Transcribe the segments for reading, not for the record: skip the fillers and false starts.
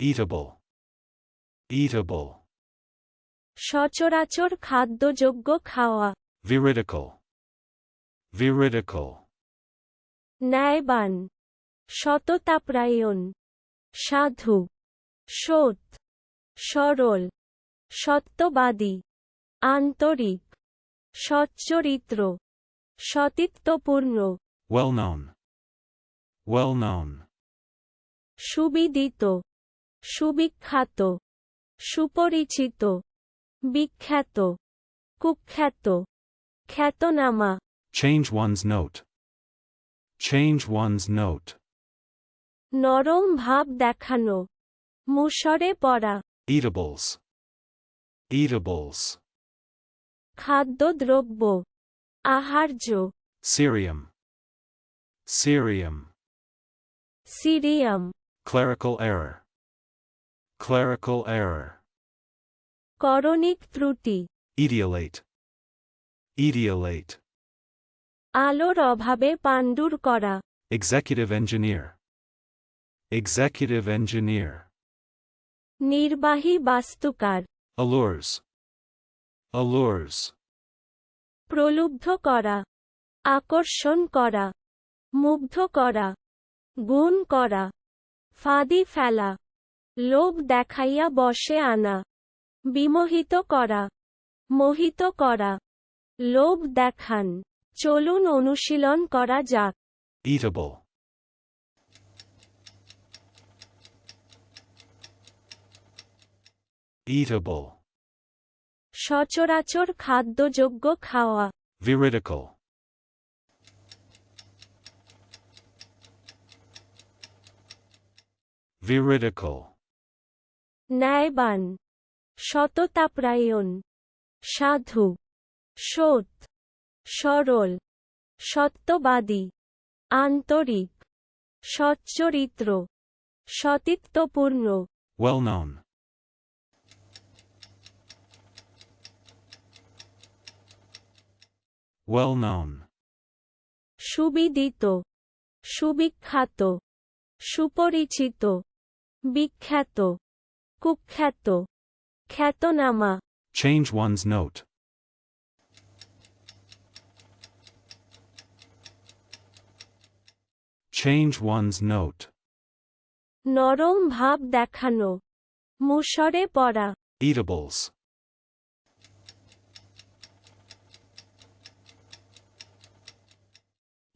Eatable. Eatable. সচরাচর খাদ্যযোগ্য খাওয়া। Veridical. Veridical. ন্যায়বান, সততাপরায়ণ, সাধু, সৎ, সরল, সত্যবাদী, আন্তরিক, সচ্চরিত্র, সতীত্বপূর্ণ। Well known. Well known. সুবিদিত, সুবিখ্যাত, সুপরিচিত, বিখ্যাত, কুখ্যাত, খ্যাতনামা। Change one's note. Change one's note. নরম ভাব দেখানো, মুষড়ে পড়া। Eatables. Eatables. খাদ্যদ্রব্য, আহার্য। Cerium. Cerium. Cerium. Clerical error. Clerical error. করণিক ত্রুটি। Etiolate. Etiolate. আলোর অভাবে পাণ্ডুর করা। Executive engineer. Executive engineer. নির্বাহী বাস্তুকার। Allures. Allures. প্রলুব্ধ করা, আকর্ষণ করা, মুগ্ধ করা, গুণ করা, ফাঁদি ফেলা, লোভ দেখাইয়া বশে আনা, বিমোহিত করা, মোহিত করা, লোভ দেখান। চলুন অনুশীলন করা যাক। Eatable. Eatable. সচরাচর খাদ্যযোগ্য খাওয়া। Veridical. Veridical. ন্যায়বান, সততাপরায়ণ, সাধু, সৎ, সরল, সত্যবাদী, আন্তরিক, সচ্চরিত্র, সতীত্বপূর্ণ। Well known. Well known. সুবিদিত, সুবিখ্যাত, সুপরিচিত, বিখ্যাত, কুখ্যাত, খ্যাতনামা। Change one's note. Change one's note. নরম ভাব দেখানো, মুষড়ে পড়া। Eatables.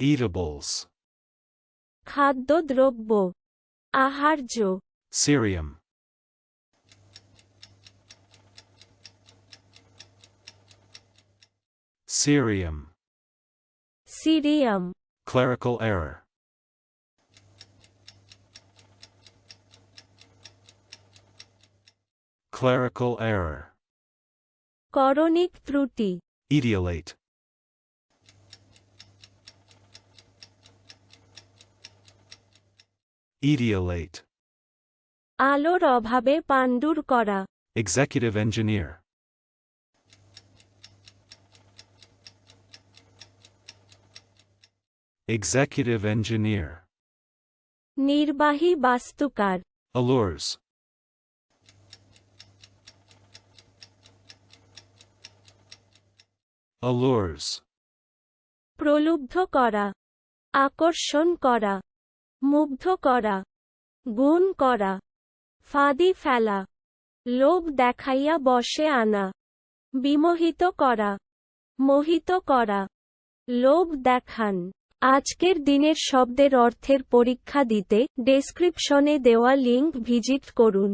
Eatables. খাদ্যদ্রব্য, আহার্য। Cerium. Cerium. Cerium. Clerical error. Clerical error. করণিক ত্রুটি। Etiolate. Etiolate. আলোর অভাবে পাণ্ডুর করা। Executive engineer. Executive engineer. নির্বাহী বাস্তুকার। Allures. Allures. প্রলুব্ধ করা, আকর্ষণ করা, মুগ্ধ করা, গুণ করা, ফাঁদি ফেলা, লোভ দেখাইয়া বশে আনা, বিমোহিত করা, মোহিত করা, লোভ দেখান। আজকের দিনের শব্দের অর্থের পরীক্ষা দিতে ডেসক্রিপশনে দেওয়া লিংক ভিজিট করুন।